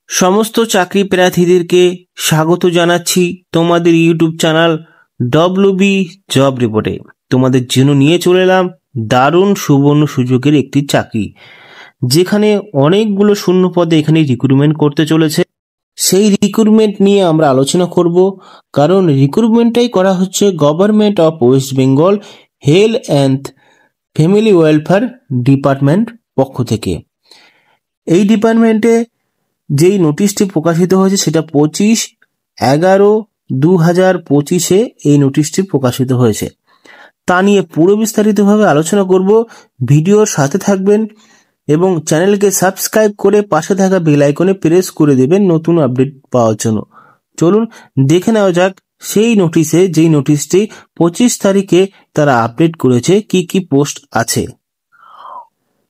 সমস্ত চাকরি প্রার্থীদেরকে স্বাগত জানাচ্ছি তোমাদের ইউটিউব চ্যানেল ডব্লিউবি জব রিপোর্টে। তোমাদের জন্য নিয়ে চলে এলাম দারুণ সুবর্ণ সুযোগের একটি চাকরি, যেখানে অনেকগুলো শূন্য পদে এখানে রিক্রুটমেন্ট করতে চলেছে। সেই রিক্রুটমেন্ট নিয়ে আমরা আলোচনা করব, কারণ রিক্রুটমেন্টটাই করা হচ্ছে government of West Bengal health and family welfare department পক্ষ থেকে। এই ডিপার্টমেন্টে যেই নোটিশটি প্রকাশিত হয়েছে সেটা 25/11/2025 এই নোটিশটি প্রকাশিত হয়েছে। তা নিয়ে পুরো বিস্তারিতভাবে আলোচনা করব। ভিডিওর সাথে থাকবেন এবং চ্যানেলকে সাবস্ক্রাইব করে পাশে থাকা বেল আইকনে প্রেস করে দেবেন নতুন আপডেট পাওয়ার জন্য। চলুন দেখে নেওয়া যাক সেই নোটিশে, যেই নোটিশটি 25 তারিখে তারা আপডেট করেছে কি কি পোস্ট আছে।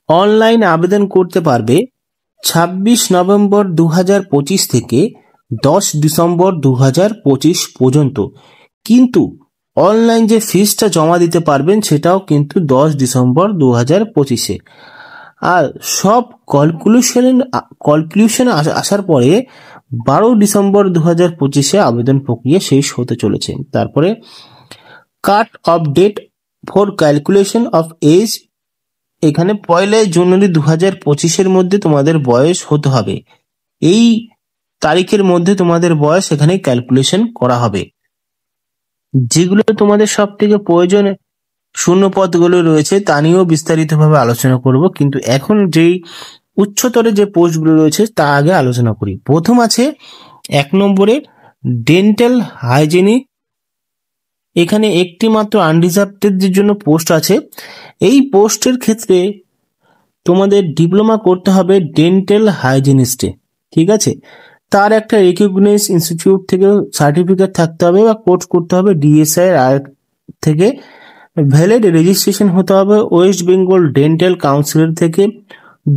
অনলাইন আবেদন করতে পারবে 26 নভেম্বর 2025 থেকে 10 ডিসেম্বর 2025 পর্যন্ত, কিন্তু অনলাইন যে ফিসটা জমা দিতে পারবেন সেটাও কিন্তু 10 ডিসেম্বর 2025-এ। আর সব কলক্লুশন আসার পরে 12 ডিসেম্বর 2025-এ আবেদন প্রক্রিয়া শেষ হতে চলেছে। তারপরে cut off date for calculation of age, এখানে 1 জানুয়ারি 2025-এর মধ্যে তোমাদের বয়স হতে হবে। এই তারিখের মধ্যে তোমাদের বয়স এখানে ক্যালকুলেশন করা হবে। যেগুলো তোমাদের সব থেকে প্রয়োজন শূন্য পদগুলো রয়েছে তা নিয়েও বিস্তারিতভাবে আলোচনা করব, কিন্তু এখন যেই উচ্চতরে যে পোস্টগুলো রয়েছে তা আগে আলোচনা করি। প্রথম আছে 1 নম্বরে ডেন্টাল হাইজেনিক। এখানে একটি মাত্র আনরিজার্ভদের জন্য পোস্ট আছে। এই পোস্টের ক্ষেত্রে তোমাদের ডিপ্লোমা করতে হবে ডেন্টাল হাইজিনিস্টে, ঠিক আছে। তার একটা রিকগনাইজড ইনস্টিটিউট থেকে সার্টিফিকেট থাকতে হবে বা কোর্স করতে হবে DSIR থেকে। ভ্যালিড রেজিস্ট্রেশন হতে হবে ওয়েস্ট বেঙ্গল ডেন্টাল কাউন্সিলের থেকে।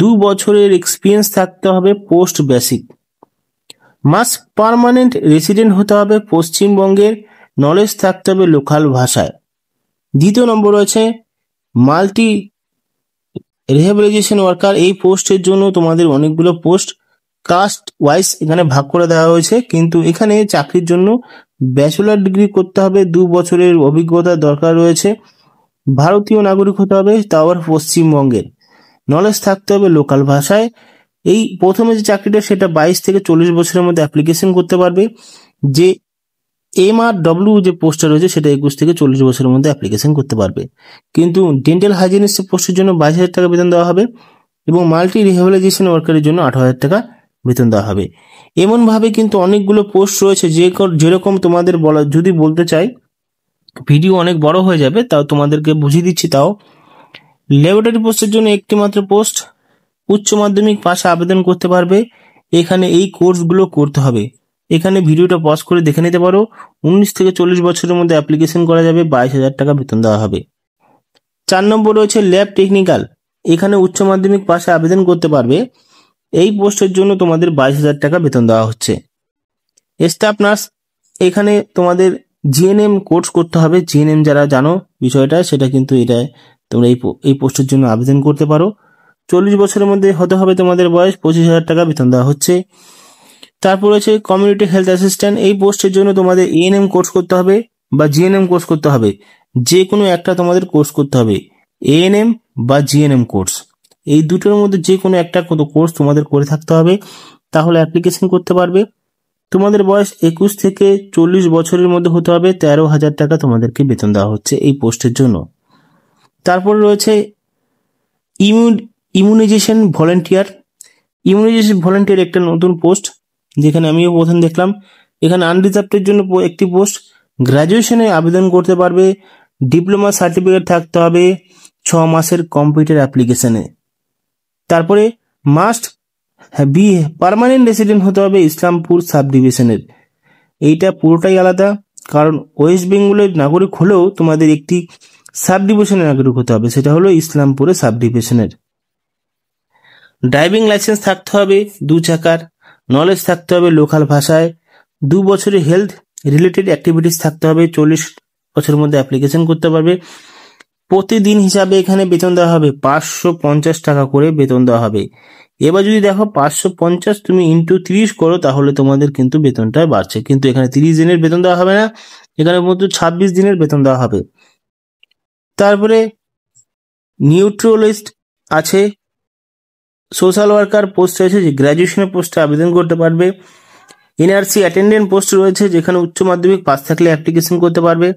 2 বছরের এক্সপিরিয়েন্স থাকতে হবে post basic. Must permanent resident হতে হবে পশ্চিমবঙ্গের। নলেজ থাকতে হবে লোকাল ভাষায়। দ্বিতীয় নম্বর রয়েছে মাল্টি রিহ্যাবিলিটেশন ওয়ার্কার। এই পোস্টের জন্য তোমাদের অনেকগুলো পোস্ট কাস্ট ওয়াইজ এখানে ভাগ করে দেওয়া হয়েছে, কিন্তু এখানে চাকরির জন্য ব্যাচেলর ডিগ্রি করতে হবে, 2 বছরের অভিজ্ঞতা দরকার রয়েছে, ভারতীয় নাগরিক হতে হবে, তাও আবার পশ্চিমবঙ্গের। নলেজ থাকতে হবে লোকাল ভাষায়। এই প্রথমে যে চাকরিটা সেটা 22 থেকে 40 বছরের মধ্যে অ্যাপ্লিকেশন করতে পারবে। যে MRW যে পোস্টটা রয়েছে সেটা 21 থেকে 40 বছরের মধ্যে অ্যাপ্লিকেশন করতে পারবে। কিন্তু ডেন্টাল হাইজিনিস্ট পোস্টের জন্য 22,000 টাকা বেতন দেওয়া হবে এবং মাল্টি রিহ্যাবিলিটেশন ওয়ার্কারের জন্য 18,000 টাকা বেতন দেওয়া হবে। এমনভাবে কিন্তু অনেকগুলো পোস্ট রয়েছে, যেরকম তোমাদের যদি বলতে চাই ভিডিও অনেক বড় হয়ে যাবে, তাও তোমাদেরকে বুঝিয়ে দিচ্ছি। তাও ল্যাবরেটরি পোস্টের জন্য একটি মাত্র পোস্ট, উচ্চ মাধ্যমিক পাশে আবেদন করতে পারবে। এখানে এই কোর্সগুলো করতে হবে। এখানে ভিডিওটা পজ করে দেখে নিতে পারো। 19 থেকে 40 বছরের মধ্যে অ্যাপ্লিকেশন করা যাবে, 22,000 টাকা বেতন দেওয়া হবে। 4 নম্বর রয়েছে ল্যাব টেকনিক্যাল। এখানে উচ্চ মাধ্যমিক পাশে আবেদন করতে পারবে। এই পোস্টের জন্য তোমাদের 22,000 টাকা বেতন দেওয়া হচ্ছে। স্টাফ নার্স, এখানে তোমাদের GNM কোর্স করতে হবে। GNM যারা জানো বিষয়টা, সেটা কিন্তু এটা তোমরা এই পোস্টের জন্য আবেদন করতে পারো। 40 বছরের মধ্যে হতে হবে তোমাদের বয়স, 25,000 টাকা বেতন দেওয়া হচ্ছে। তারপর রয়েছে কমিউনিটি হেলথ অ্যাসিস্ট্যান্ট। এই পোস্টের জন্য তোমাদের ANM কোর্স করতে হবে বা GNM কোর্স করতে হবে। যে কোনো একটা তোমাদের কোর্স করতে হবে, ANM বা GNM কোর্স। এই দুটোর মধ্যে যে কোনো একটা কোর্স তোমাদের করে থাকতে হবে, তাহলে অ্যাপ্লিকেশন করতে পারবে। তোমাদের বয়স 21 থেকে 40 বছরের মধ্যে হতে হবে। 13,000 টাকা তোমাদেরকে বেতন দেওয়া হচ্ছে এই পোস্টের জন্য। তারপর রয়েছে ইমিউনাইজেশন ভলেন্টিয়ার। ইমিউনাইজেশন ভলেন্টিয়ার একটা নতুন পোস্ট, যেখানে আমিও প্রথম দেখলাম। এখানে আনরিজার্ভদের জন্য একটি পোস্ট। গ্র্যাজুয়েশনে আবেদন করতে পারবে। ডিপ্লোমা সার্টিফিকেট থাকতে হবে 6 মাসের কম্পিউটার অ্যাপ্লিকেশনে। তারপরে মাস্ট বি পার্মানেন্ট রেসিডেন্ট হতে হবে ইসলামপুর সাব ডিভিশনের। এইটা পুরোটাই আলাদা, কারণ ওয়েস্ট বেঙ্গলের নাগরিক হলেও তোমাদের একটি সাব ডিভিশনের নাগরিক হতে হবে, সেটা হলো ইসলামপুরে সাব ডিভিশনের। ড্রাইভিং লাইসেন্স থাকতে হবে 2 চাকার। নলেজ থাকতে হবে লোকাল ভাষায়। 2 বছরের হেলথ রিলেটেড অ্যাক্টিভিটিস থাকতে হবে। 40 বছরের মধ্যে অ্যাপ্লিকেশন করতে পারবে। প্রতিদিন হিসাবে এখানে বেতন দেওয়া হবে 550 টাকা করে বেতন দেওয়া হবে। এবার যদি দেখো 550 তুমি ইন্টু 30 করো, তাহলে তোমাদের কিন্তু বেতনটা বাড়ছে। কিন্তু এখানে 30 দিনের বেতন দেওয়া হবে না, এখানে মধ্যে 26 দিনের বেতন দেওয়া হবে। তারপরে নিউট্রালিস্ট আছে, সোশ্যাল ওয়ার্কার পোস্ট আছে, যে গ্র্যাজুয়েশনের পোস্টে আবেদন করতে পারবে। এনআরসি অ্যাটেন্ডেন্ট পোস্ট রয়েছে, যেখানে উচ্চ মাধ্যমিক পাস থাকলে অ্যাপ্লিকেশন করতে পারবে।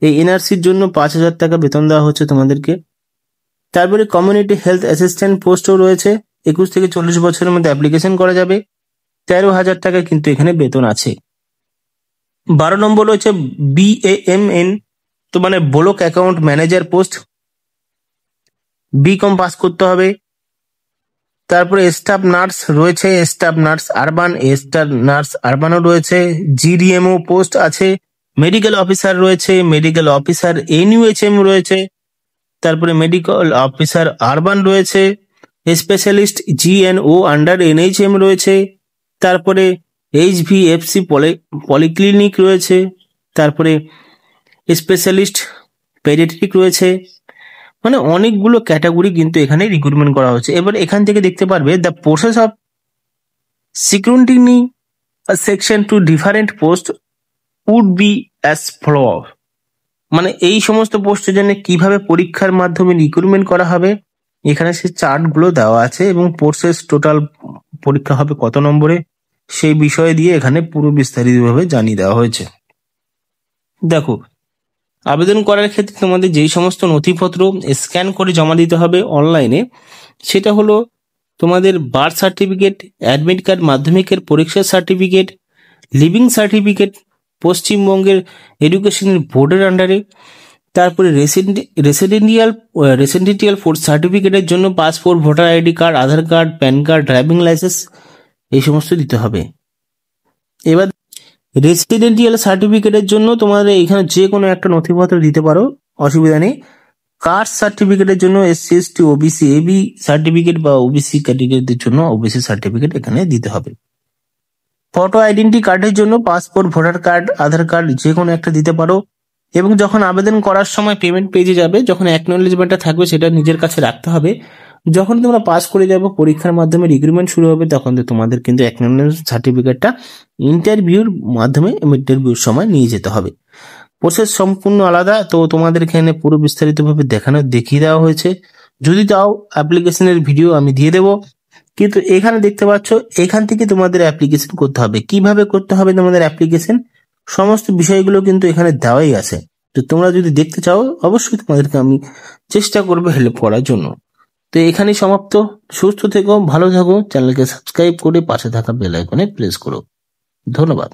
এই এনআরসির জন্য 5,000 টাকা বেতন দেওয়া হচ্ছে তোমাদেরকে। তারপরে কমিউনিটি হেলথ অ্যাসিস্ট্যান্ট পোস্টও রয়েছে, 21 থেকে 40 বছরের মধ্যে অ্যাপ্লিকেশন করা যাবে। 13,000 টাকা কিন্তু এখানে বেতন আছে। 12 নম্বর রয়েছে BAMN, তো মানে block account manager post, BCom pass করতে হবে। তারপরে স্টাফ নার্স রয়েছে, staff nurse urban, staff nurse আরবানও রয়েছে। GDMO পোস্ট আছে, মেডিকেল অফিসার রয়েছে, মেডিকেল অফিসার NUHM রয়েছে। তারপরে মেডিকেল অফিসার আরবান রয়েছে, স্পেশালিস্ট GNO আন্ডার NHM রয়েছে। তারপরে HVFC পলিক্লিনিক রয়েছে। তারপরে স্পেশালিস্ট পেডিয়াট্রিক রয়েছে। মানে অনেকগুলো ক্যাটাগরি কিন্তু এখানে রিক্রুটমেন্ট করা হচ্ছে। এবার এখান থেকে দেখতে পারবে the process of security section to different post would be as follow. মানে এই সমস্ত পোস্টের জন্য কিভাবে পরীক্ষার মাধ্যমে রিক্রুটমেন্ট করা হবে, এখানে সেই চার্টগুলো দেওয়া আছে, এবং প্রসেস টোটাল পরীক্ষা হবে কত নম্বরে সেই বিষয়ে দিয়ে এখানে পুরো বিস্তারিতভাবে জানিয়ে দেওয়া হয়েছে। দেখো, আবেদন করার ক্ষেত্রে তোমাদের যেই সমস্ত নথিপত্র স্ক্যান করে জমা দিতে হবে অনলাইনে, সেটা হলো তোমাদের বার্থ সার্টিফিকেট, অ্যাডমিট কার্ড, মাধ্যমিকের পরীক্ষার সার্টিফিকেট, লিভিং সার্টিফিকেট পশ্চিমবঙ্গের এডুকেশন বোর্ডের আন্ডারে। তারপরে রেসিডেন্টিয়াল ফোর্স সার্টিফিকেটের জন্য passport, voter ID card, Aadhaar card, PAN card, driving licence এই সমস্ত দিতে হবে। এবার রেসিডেন্টিয়াল সার্টিফিকেটের জন্য তোমাদের এখানে যে কোনো একটা নথিপত্র দিতে পারো, অসুবিধা নেই। কাস্ট সার্টিফিকেটের জন্য SC ST OBC AB certificate বা OBC ক্যাটেগরিদের জন্য OBC সার্টিফিকেট এখানে দিতে হবে। ফটো আইডেন্টি কার্ডের জন্য passport, voter card, Aadhaar card যে কোনো একটা দিতে পারো। এবং যখন আবেদন করার সময় পেমেন্ট পেজে যাবে, যখন অ্যাকনোলেজমেন্টটা থাকবে সেটা নিজের কাছে রাখতে হবে। যখন তোমরা পাস করে যাবে, পরীক্ষার মাধ্যমে রিক্রুটমেন্ট শুরু হবে, তখন তো তোমাদের কিন্তু অ্যাকনোলেজমেন্ট সার্টিফিকেটটা ইন্টারভিউর মাধ্যমে ইন্টারভিউর সময় নিয়ে যেতে হবে। প্রসেস সম্পূর্ণ আলাদা, তো তোমাদের এখানে পুরো বিস্তারিতভাবে দেখিয়ে দেওয়া হয়েছে। যদি তাও অ্যাপ্লিকেশনের ভিডিও আমি দিয়ে দেবো, কিন্তু এখানে দেখতে পাচ্ছ এখান থেকে তোমাদের অ্যাপ্লিকেশন করতে হবে। কিভাবে করতে হবে তোমাদের অ্যাপ্লিকেশন, সমস্ত বিষয়গুলো কিন্তু এখানে দেওয়াই আছে। তো তোমরা যদি দেখতে চাও, অবশ্যই তোমাদেরকে আমি চেষ্টা করবো হেল্প করার জন্য। তো এখানেই সমাপ্ত। সুস্থ থেকো, ভালো থাকো, চ্যানেলকে সাবস্ক্রাইব করে পাশে থাকা বেল আইকনে প্রেস করো। ধন্যবাদ।